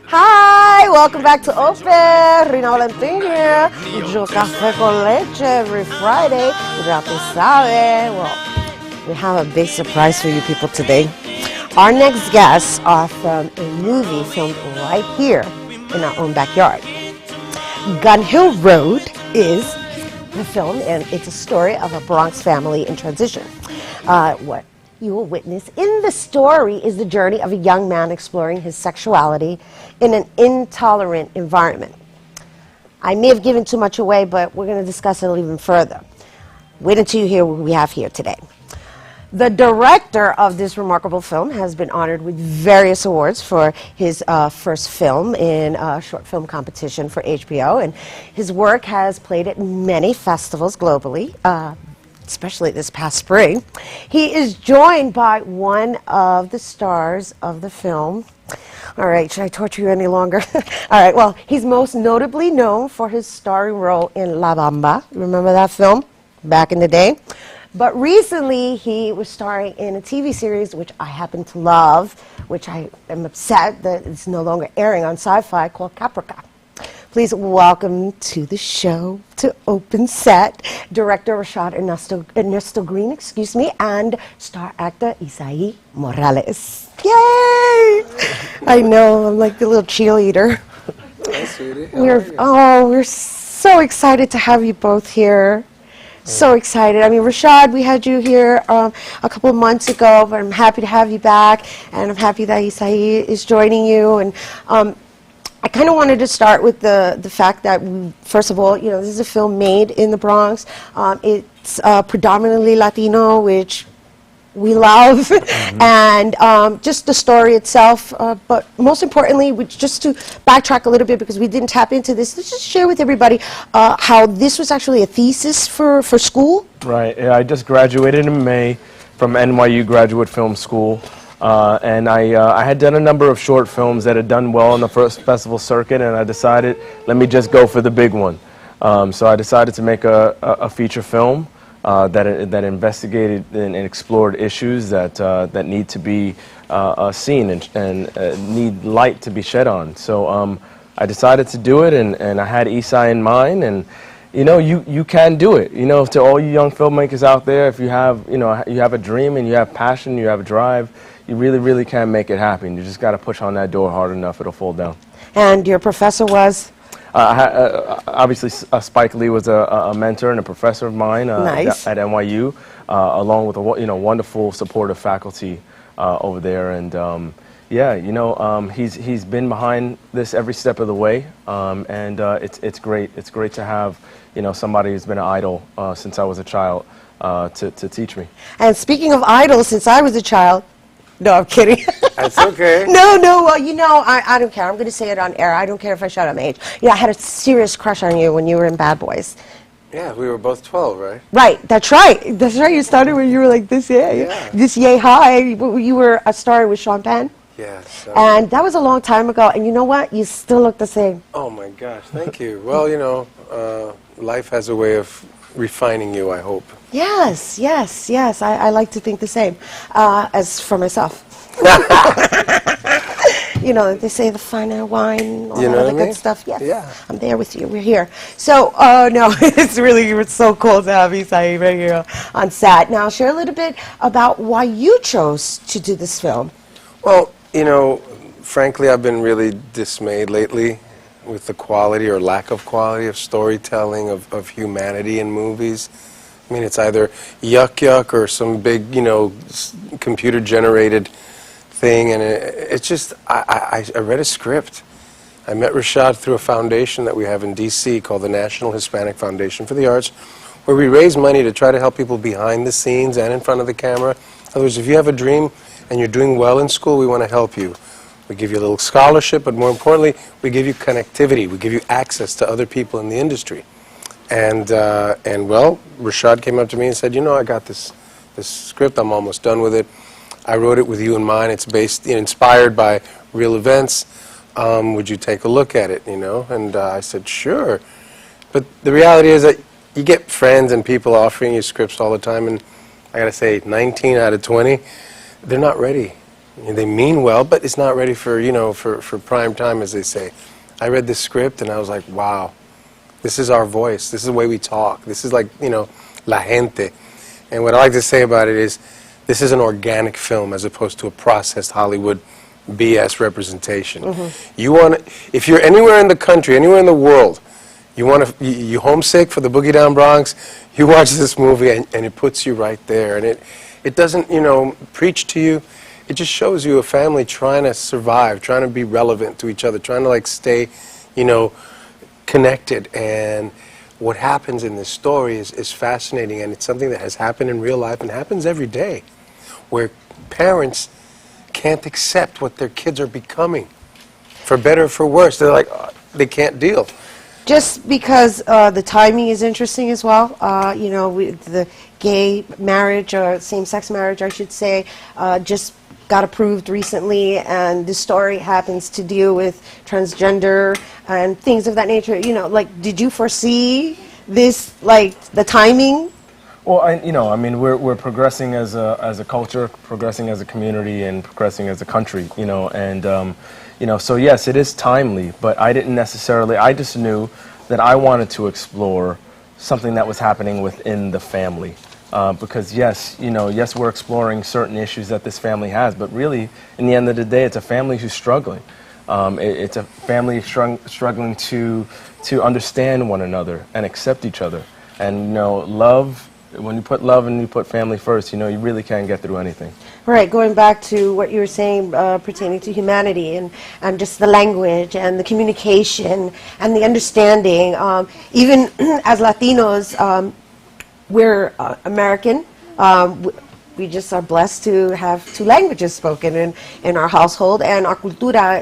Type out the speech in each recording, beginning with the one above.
Hi, welcome back to Open. Rina Valentin here. Yo café con leche every Friday. Ya tú sabes. Well, we have a big surprise for you people today. Our next guests are from a movie filmed right here in our own backyard. Gun Hill Road is the film, and it's a story of a Bronx family in transition. What you will witness in the story is the journey of a young man exploring his sexuality in an intolerant environment. I may have given too much away, but we're going to discuss it even further. Wait until you hear what we have here today. The director of this remarkable film has been honored with various awards for his first film in a short film competition for HBO, and his work has played at many festivals globally, especially this past spring. He is joined by one of the stars of the film. All right, should I torture you any longer? All right, well, he's most notably known for his starring role in La Bamba. Remember that film back in the day? But recently, he was starring in a TV series which I happen to love, which I am upset that it's no longer airing on Sci-Fi, called Caprica. Please welcome to the show, to Open Set, director Rashad Ernesto Green, and star actor Isai Morales. Yay! I know, I'm like the little cheerleader. Hi, sweetie. We're so excited to have you both here. So excited. I mean, Rashad, we had you here a couple of months ago, but I'm happy to have you back, and I'm happy that Isai is joining you. And I kind of wanted to start with the fact that, first of all, you know, this is a film made in the Bronx. It's predominantly Latino, which we love, and just the story itself. But most importantly, just to backtrack a little bit, because we didn't tap into this, let's just share with everybody how this was actually a thesis for school. Right. Yeah, I just graduated in May from NYU Graduate Film School, and I had done a number of short films that had done well on the first festival circuit, and I decided, let me just go for the big one. So I decided to make a feature film that investigated and explored issues that need to be seen and need light to be shed on. So I decided to do it, and I had Isai in mind, and you know, you can do it. You know, to all you young filmmakers out there, if you have, you know, you have a dream and you have passion, you have a drive, you really, really can make it happen. You just got to push on that door hard enough, it'll fall down. And your professor was? Obviously, Spike Lee was a mentor and a professor of mine Nice. at NYU, along with a wonderful supportive faculty over there. And yeah, you know, he's been behind this every step of the way, and it's great. It's great to have, you know, somebody who's been an idol since I was a child to teach me. And speaking of idols, since I was a child, no, I'm kidding. That's okay. No, well, you know, I don't care. I'm going to say it on air. I don't care if I shout out my age. Yeah, I had a serious crush on you when you were in Bad Boys. Yeah, we were both 12, right? Right, that's right. That's right. You started when you were like this, this yay high. You were a star with Sean Penn. Yes. And that was a long time ago. And you know what? You still look the same. Oh, my gosh. Thank you. Well, you know, life has a way of refining you, I hope. Yes. I like to think the same as for myself. You know, they say the finer wine, all You know that what other I mean? good stuff. Yes, Yeah. I'm there with you. We're here. So, no, it's so cool to have Isai right here on set. Now, share a little bit about why you chose to do this film. Well, you know, frankly, I've been really dismayed lately with the quality or lack of quality of storytelling, of humanity in movies. I mean, it's either yuck or some big, you know, computer-generated thing, and it's just, I read a script. I met Rashad through a foundation that we have in D.C. called the National Hispanic Foundation for the Arts, where we raise money to try to help people behind the scenes and in front of the camera. In other words, if you have a dream and you're doing well in school, we want to help you. We give you a little scholarship, but more importantly, we give you connectivity. We give you access to other people in the industry. And well, Rashad came up to me and said, you know, I got this script. I'm almost done with it. I wrote it with you in mind. It's inspired by real events. Would you take a look at it, you know? And I said, sure. But the reality is that you get friends and people offering you scripts all the time, and I got to say, 19 out of 20, they're not ready. They mean well, but it's not ready for, for prime time, as they say. I read the script and I was like, wow, this is our voice. This is the way we talk. This is like, la gente. And what I like to say about it is, this is an organic film as opposed to a processed Hollywood BS representation. If you're anywhere in the country, anywhere in the world, you homesick for the Boogie Down Bronx, you watch this movie and it puts you right there. And it doesn't, preach to you. It just shows you a family trying to survive, trying to be relevant to each other, trying to like stay, connected. And what happens in this story is fascinating, and it's something that has happened in real life and happens every day, where parents can't accept what their kids are becoming, for better or for worse. They're like, they can't deal. Just because the timing is interesting as well. The gay marriage, or same-sex marriage, I should say, just got approved recently, and this story happens to deal with transgender and things of that nature. Did you foresee this, the timing? Well, I mean, we're progressing as a culture, progressing as a community, and progressing as a country, so yes, it is timely, but I didn't necessarily, I just knew that I wanted to explore something that was happening within the family. Because yes, we're exploring certain issues that this family has, but really, in the end of the day, it's a family who's struggling. It's a family struggling to understand one another and accept each other. And, love, when you put love and you put family first, you really can't get through anything. Right, going back to what you were saying pertaining to humanity and just the language and the communication and the understanding. Even as Latinos, we're American. We just are blessed to have two languages spoken in our household, and our cultura,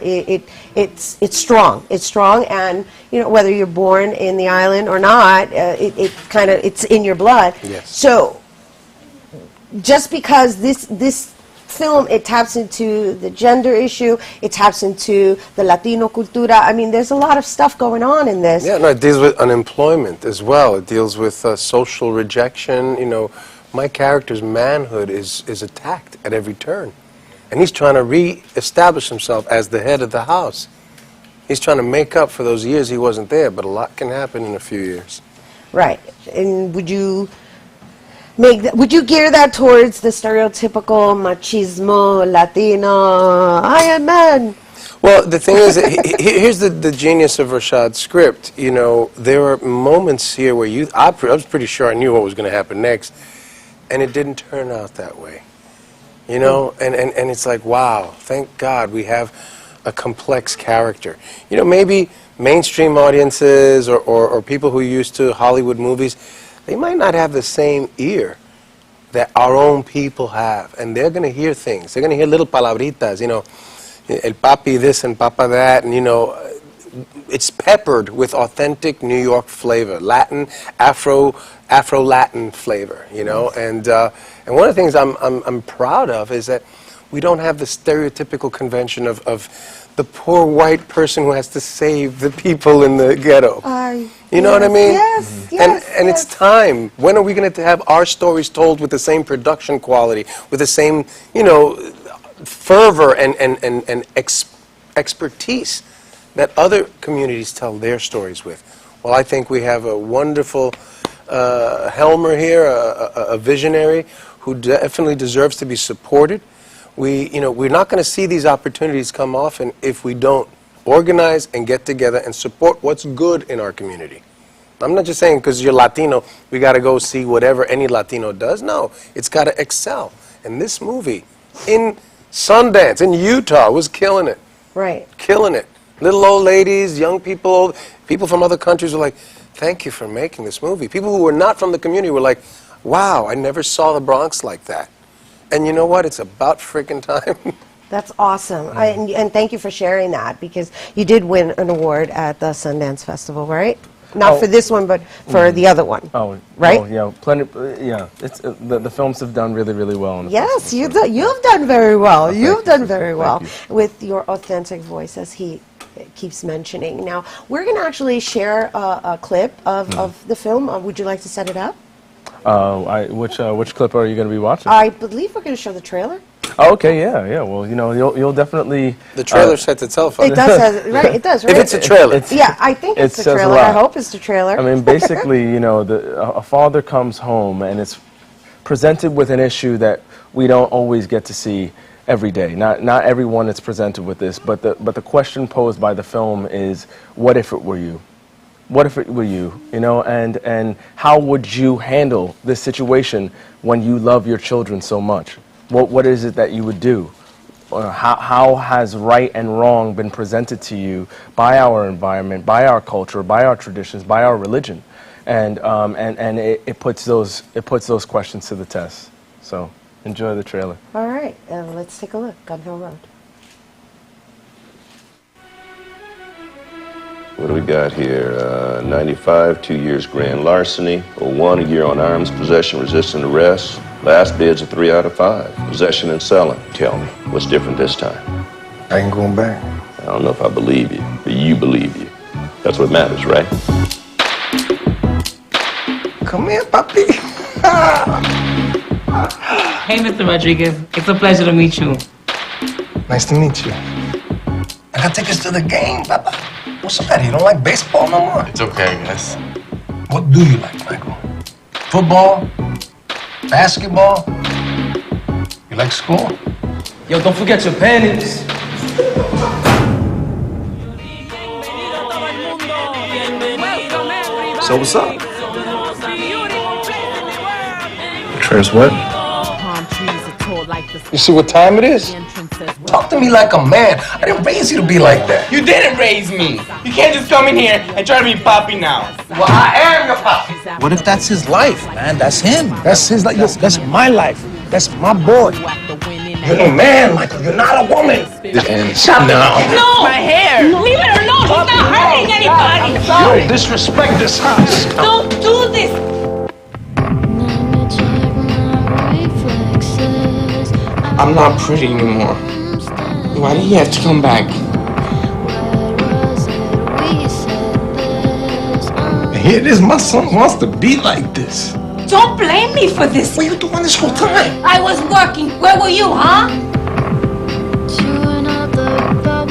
it's strong. It's strong, and whether you're born in the island or not, it's in your blood. Yes. So just because this film, it taps into the gender issue, it taps into the Latino cultura. I mean, there's a lot of stuff going on in this. Yeah, no, it deals with unemployment as well. It deals with social rejection. My character's manhood is attacked at every turn. And he's trying to re-establish himself as the head of the house. He's trying to make up for those years he wasn't there, but a lot can happen in a few years. Right. And would you gear that towards the stereotypical machismo, Latino, I am man? Well, the thing is, here's the genius of Rashad's script. There are moments here where I was pretty sure I knew what was going to happen next, and it didn't turn out that way. And it's like, wow, thank God we have a complex character. Maybe mainstream audiences or people who are used to Hollywood movies, they might not have the same ear that our own people have, and they're going to hear things. They're going to hear little palabritas, el papi this and papa that, and it's peppered with authentic New York flavor, Latin, Afro-Latin flavor, and one of the things I'm proud of is that we don't have the stereotypical convention of the poor white person who has to save the people in the ghetto. You know what I mean? Yes, yes. And it's time. When are we going to have our stories told with the same production quality, with the same, fervor and expertise that other communities tell their stories with? Well, I think we have a wonderful Helmer here, a visionary who definitely deserves to be supported. We're not going to see these opportunities come often if we don't organize and get together and support what's good in our community. I'm not just saying because you're Latino, we got to go see whatever any Latino does. No, it's got to excel. And this movie in Sundance, in Utah, was killing it. Right. Killing it. Little old ladies, young people, people from other countries were like, thank you for making this movie. People who were not from the community were like, wow, I never saw the Bronx like that. And you know what? It's about freaking time. That's awesome. And thank you for sharing that, because you did win an award at the Sundance Festival, right? Not for this one, but for the other one. Oh, right? Oh, yeah, plenty. Yeah, it's the films have done really, really well. Yes, you've done very well. You've done very well with your authentic voice, as he keeps mentioning. Now, we're going to actually share a clip of the film. Would you like to set it up? Which clip are you going to be watching? I believe we're going to show the trailer. Okay, yeah. Well, you know, you'll definitely. The trailer sets itself up. It does, right? It does, right? If it's a trailer. Yeah, I think it's it the says a trailer. I lot. hope it's the trailer. I mean, basically, you know, a father comes home and it's presented with an issue that we don't always get to see every day. Not everyone is presented with this, but the question posed by the film is, what if it were you? What if it were you? You know, and how would you handle this situation when you love your children so much? What is it that you would do? How has right and wrong been presented to you by our environment, by our culture, by our traditions, by our religion? And it puts those questions to the test. So enjoy the trailer. All right, let's take a look. Gun Hill Road. What do we got here? 95, 2 years grand larceny, 01, a year on arms, possession, resisting arrest. Last bid's a 3 out of 5. Possession and selling. Tell me, what's different this time? I ain't going back. I don't know if I believe you, but you believe you. That's what matters, right? Come here, papi. Hey, Mr. Rodriguez. It's a pleasure to meet you. Nice to meet you. I gotta take us to the game, Papa. What's the matter? You don't like baseball no more? It's okay, I guess. What do you like, Michael? Football? Basketball? You like school? Yo, don't forget your panties. So what's up? Trace what? You see what time it is? Talk to me like a man. I didn't raise you to be like that. You didn't raise me. You can't just come in here and try to be poppy now. Well, I am your pop. What if that's his life, man? That's him. That's his life. That's my life. That's my boy. You're a man, Michael. You're not a woman. Stop now. No! My hair! Leave it alone! He's not hurting anybody! You disrespect this house. Don't do this! I'm not pretty anymore. Why do you have to come back? Here it is. My son wants to be like this. Don't blame me for this! What are you doing this whole time? I was working. Where were you, huh?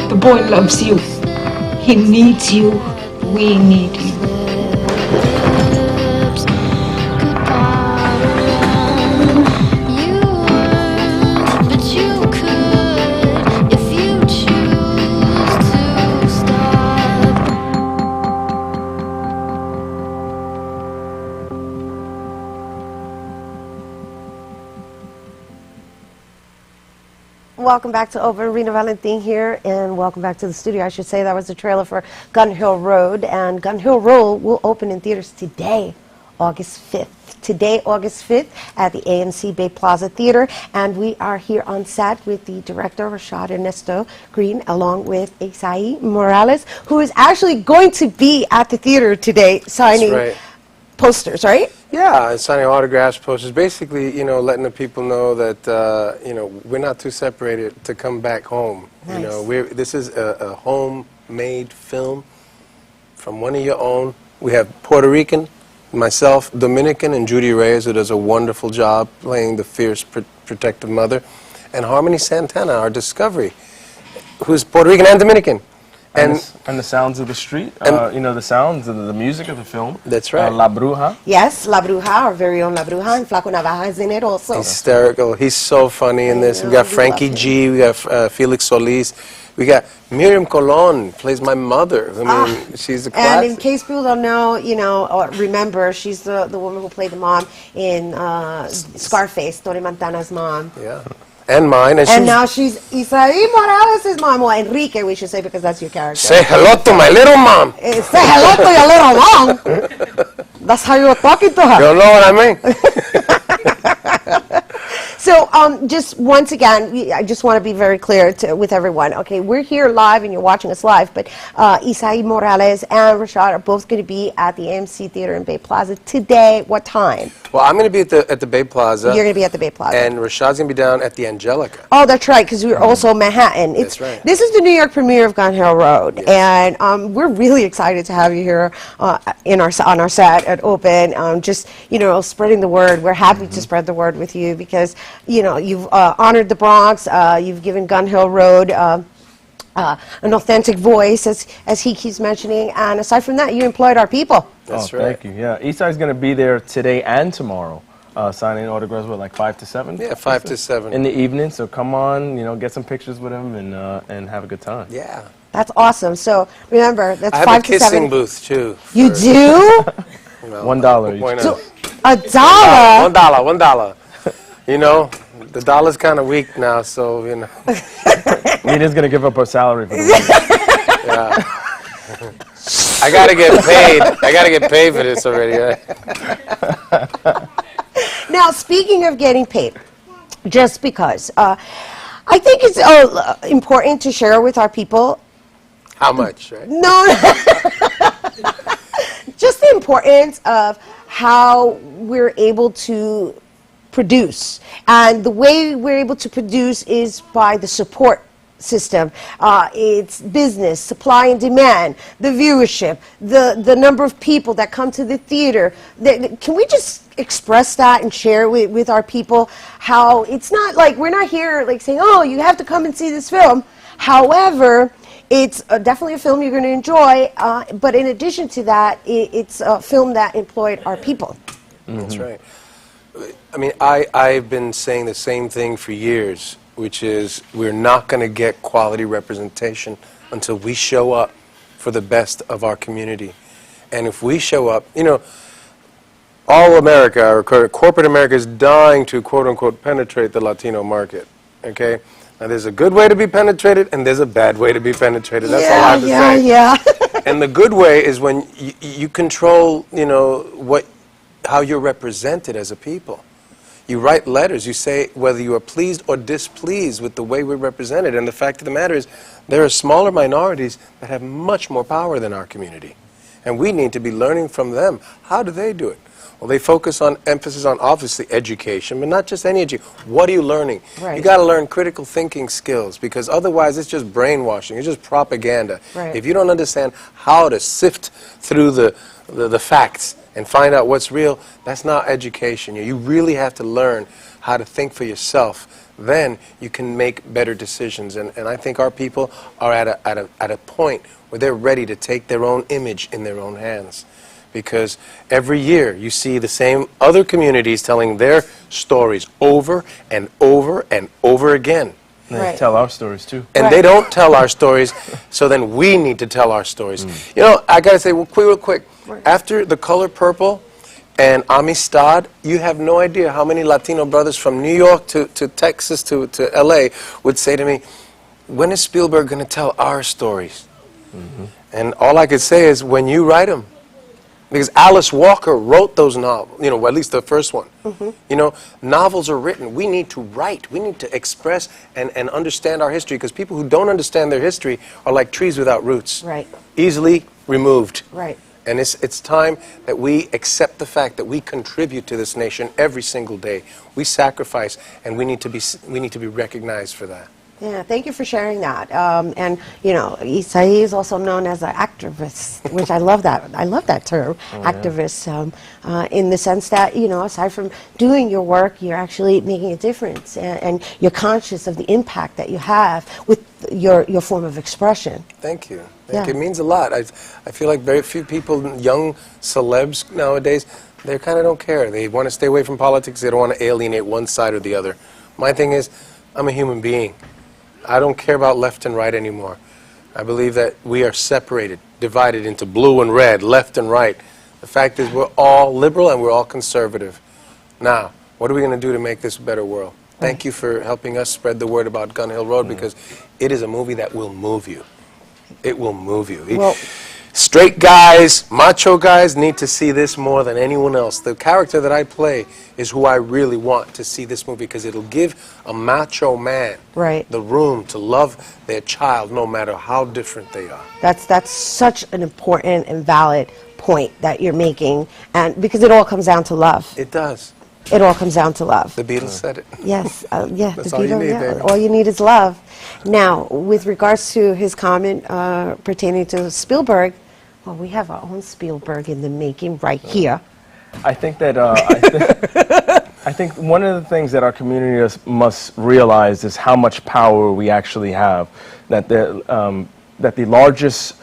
The boy loves you. He needs you. We need you. Welcome back to Open. Rena Valentin here, and welcome back to the studio. I should say that was the trailer for Gun Hill Road, and Gun Hill Road will open in theaters today, August 5th. Today, August 5th, at the AMC Bay Plaza Theater, and we are here on set with the director, Rashad Ernesto Green, along with Isai Morales, who is actually going to be at the theater today signing right. posters, right? Yeah, signing autographs, posters, basically, you know, letting the people know that, you know, we're not too separated to come back home. Nice. You know, this is a homemade film from one of your own. We have Puerto Rican, myself, Dominican, and Judy Reyes, who does a wonderful job playing the fierce, protective mother, and Harmony Santana, our discovery, who's Puerto Rican and Dominican. And the sounds of the street, you know, the sounds of the music of the film. That's right. La Bruja. Yes, La Bruja, our very own La Bruja, and Flaco Navaja is in it also. Hysterical. He's so funny in this. We got we Frankie love G, we got Felix Solis, we got Miriam Colon, plays my mother. I mean, she's a classic. And in case people don't know, you know, or remember, she's the woman who played the mom in Scarface, Tony Montana's mom. Yeah. And mine. And now she's Isai Morales' mom, or Enrique, we should say, because that's your character. Say hello to my little mom. Say hello to your little mom. That's how you were talking to her. You know what I mean? So, just once again, I just want to be very clear with everyone. Okay, we're here live and you're watching us live, but Isai Morales and Rashad are both going to be at the AMC Theater in Bay Plaza today. What time? Well, I'm going to be at the Bay Plaza. You're going to be at the Bay Plaza. And Rashad's going to be down at the Angelica. Oh, that's right, because we're also Manhattan. That's right. This is the New York premiere of Gun Hill Road, and we're really excited to have you here on our set at Open. Just, you know, spreading the word. We're happy to spread the word with you because, you know, you've honored the Bronx. You've given Gun Hill Road an authentic voice, as he keeps mentioning, and aside from that, you employed our people. That's right. Thank you. Yeah, Eastside's going to be there today and tomorrow, signing autographs with like 5 to 7. Yeah, 5 to 7 in the evening. So come on, you know, get some pictures with him and have a good time. Yeah. That's awesome. So remember, that's I 5 have a to 7. kissing booth too. You do? $1 each. Why not? So, $1? $1. You know, the dollar's kind of weak now, so you know. Nina's gonna give up her salary for the week. Yeah. I gotta get paid. I gotta get paid for this already. Right? Now, speaking of getting paid, just because, I think it's important to share with our people. How much, right? No, just the importance of how we're able to produce. And the way we're able to produce is by the support system. It's business, supply and demand, the viewership, the number of people that come to the theater. Can we just express that and share with our people how it's not like we're not here like saying, oh, you have to come and see this film. However, it's definitely a film you're going to enjoy, but in addition to that, it's a film that employed our people. That's right. I mean, I've been saying the same thing for years, which is we're not going to get quality representation until we show up for the best of our community. And if we show up, you know, all America, or corporate America, is dying to, quote-unquote, penetrate the Latino market, okay? Now, there's a good way to be penetrated, and there's a bad way to be penetrated. That's all I have to say. Yeah. And the good way is when you control, you know, how you're represented as a people. You write letters. You say whether you are pleased or displeased with the way we're represented. And the fact of the matter is, there are smaller minorities that have much more power than our community. And we need to be learning from them. How do they do it? Well, they focus on emphasis on, obviously, education, but not just any education. What are you learning? Right. You got to learn critical thinking skills, because otherwise it's just brainwashing. It's just propaganda. Right. If you don't understand how to sift through the facts and find out what's real, that's not education. You really have to learn how to think for yourself. Then you can make better decisions. And I think our people are at a point where they're ready to take their own image in their own hands. Because every year you see the same other communities telling their stories over and over and over again. They tell our stories too. And they don't tell our stories, so then we need to tell our stories. You know, I got to say real quick, after The Color Purple and Amistad, you have no idea how many Latino brothers from New York to Texas to LA would say to me, when is Spielberg going to tell our stories? And all I could say is, when you write them. Because Alice Walker wrote those novels, you know, well, at least the first one. You know, novels are written. We need to write. We need to express and understand our history, because people who don't understand their history are like trees without roots. Right. Easily removed. Right. And it's time that we accept the fact that we contribute to this nation every single day. We sacrifice, and we need to be recognized for that. Yeah, thank you for sharing that. And you know, Isai is also known as an activist, which I love that. I love that term, activist, in the sense that, you know, aside from doing your work, you're actually making a difference, and you're conscious of the impact that you have with your form of expression. Thank you. Yeah. It means a lot. I feel like very few people, young celebs nowadays, they kind of don't care. They want to stay away from politics. They don't want to alienate one side or the other. My thing is, I'm a human being. I don't care about left and right anymore. I believe that we are separated, divided into blue and red, left and right. The fact is, we're all liberal and we're all conservative. Now, what are we going to do to make this a better world? Thank you for helping us spread the word about Gun Hill Road, because it is a movie that will move you. It will move you. Well, straight guys, macho guys need to see this more than anyone else. The character that I play is who I really want to see this movie because it'll give a macho man the room to love their child no matter how different they are. That's such an important and valid point that you're making, and because it all comes down to love. It does. It all comes down to love. The Beatles said it. Yes, yeah. That's the all you Beatles, need, baby. All you need is love. Now, with regards to his comment pertaining to Spielberg, well, we have our own Spielberg in the making right here. I think that I think one of the things that our community must realize is how much power we actually have. That the largest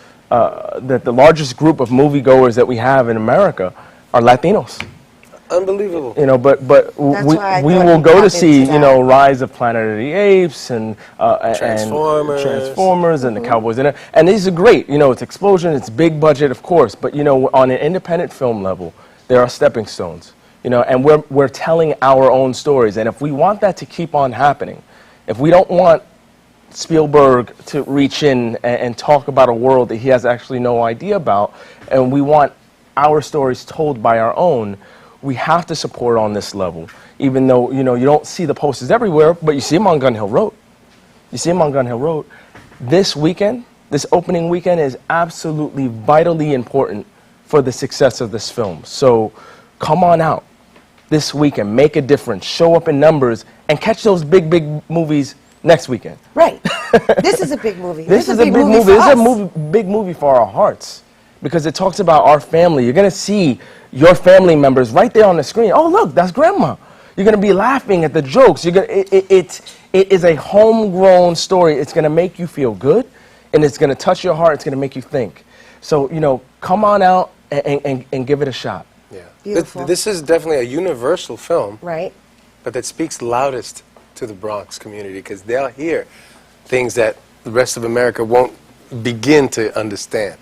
group of moviegoers that we have in America are Latinos. Unbelievable. You know, but we will go to see, you know, Rise of Planet of the Apes and Transformers and the Cowboys, and these are great. You know, it's explosion, it's big budget, of course, but you know, on an independent film level, there are stepping stones. You know, and we're telling our own stories, and if we want that to keep on happening, if we don't want Spielberg to reach in and talk about a world that he has actually no idea about, and we want our stories told by our own, we have to support on this level, even though, you know, you don't see the posters everywhere, but you see them on Gun Hill Road. You see them on Gun Hill Road. This weekend, this opening weekend, is absolutely vitally important for the success of this film. So come on out this weekend, make a difference, show up in numbers, and catch those big movies next weekend. Right. This is a big movie. This is a big movie. This is a big movie for our hearts, because it talks about our family. You're going to see your family members right there on the screen. Oh, look, that's Grandma. You're going to be laughing at the jokes. You're gonna, it is a homegrown story. It's going to make you feel good, and it's going to touch your heart. It's going to make you think. So, you know, come on out and give it a shot. Yeah. Beautiful. This is definitely a universal film. Right. But that speaks loudest to the Bronx community, because they'll hear things that the rest of America won't begin to understand.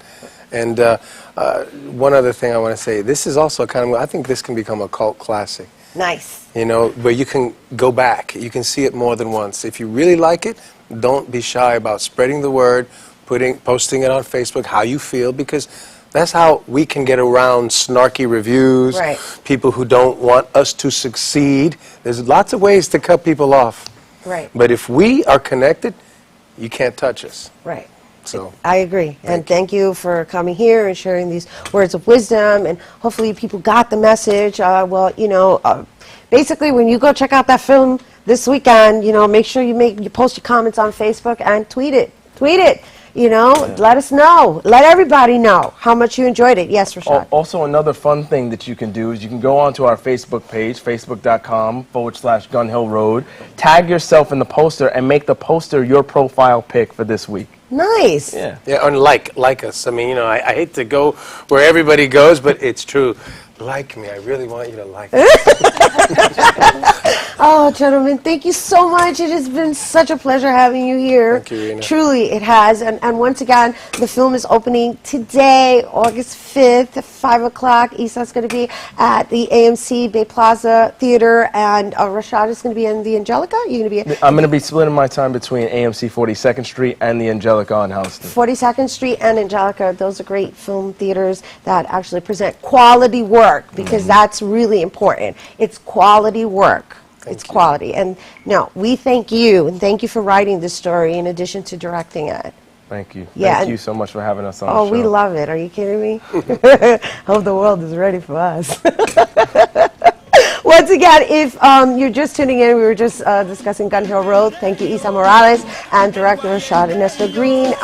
And one other thing I want to say, this is also kind of, I think this can become a cult classic. Nice. You know, where you can go back, you can see it more than once. If you really like it, don't be shy about spreading the word, posting it on Facebook, how you feel, because that's how we can get around snarky reviews, people who don't want us to succeed. There's lots of ways to cut people off. Right. But if we are connected, you can't touch us. Right. So I agree. And thank you for coming here and sharing these words of wisdom. And hopefully people got the message. Well, you know, basically when you go check out that film this weekend, you know, make sure you post your comments on Facebook and tweet it. Tweet it. You know, let us know. Let everybody know how much you enjoyed it. Yes, Rashad. Also, another fun thing that you can do is you can go onto our Facebook page, facebook.com/Gun Hill Road, tag yourself in the poster, and make the poster your profile pic for this week. Nice. Yeah, and like us. I mean, you know, I hate to go where everybody goes, but it's true. Like me. I really want you to like me. Oh, gentlemen, thank you so much. It has been such a pleasure having you here. Thank you, Rena. Truly, it has. And once again, the film is opening today, August 5th, at 5 o'clock. Isa's going to be at the AMC Bay Plaza Theater, and Rashad is going to be in the Angelica. You're going to be. I'm going to be splitting my time between AMC 42nd Street and the Angelica on Houston. 42nd Street and Angelica. Those are great film theaters that actually present quality work, because that's really important. It's quality work. It's quality. And no, we thank you, and thank you for writing this story in addition to directing it. Thank you. Yeah, Thank you so much for having us on the show. We love it. Are you kidding me? Hope the world is ready for us. Once again, if you're just tuning in, we were just discussing Gun Hill Road. Thank you, Isa Morales and director Rashad Ernesto Green.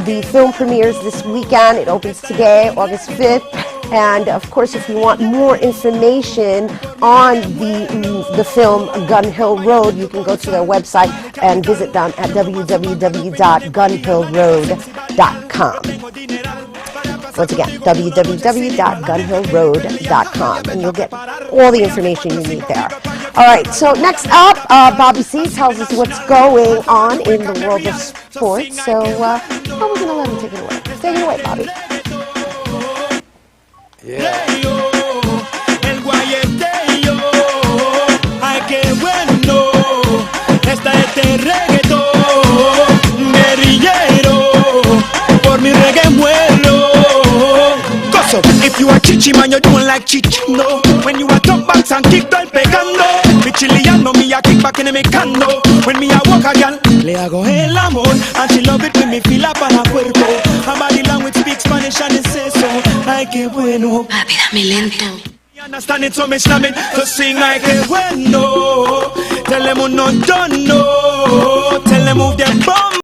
The film premieres this weekend. It opens today, August 5th. And of course, if you want more information on the film Gun Hill Road, you can go to their website and visit them at www.gunhillroad.com. Once again, www.gunhillroad.com, and you'll get all the information you need there. All right, so next up, Bobby C tells us what's going on in the world of sports. So we're going to let him take it away. Take it away, Bobby. Yeah. El guayeteo, ay qué bueno, está este reggaetón, guerrillero, por mi reggae muero. If you a chichi man, you don't like chichi, no. When you a top box and kick girl pegando. Me chiliano, me a kick back in me cando. When me a walk a girl, le hago el amor. And she love it when me feel up on her cuerpo. Her body language speaks Spanish and it says so. Ay, qué bueno. Papi, dame lento. You understand it, so me slamming to sing like a bueno. Tell them who no don't know. Tell them move their bum.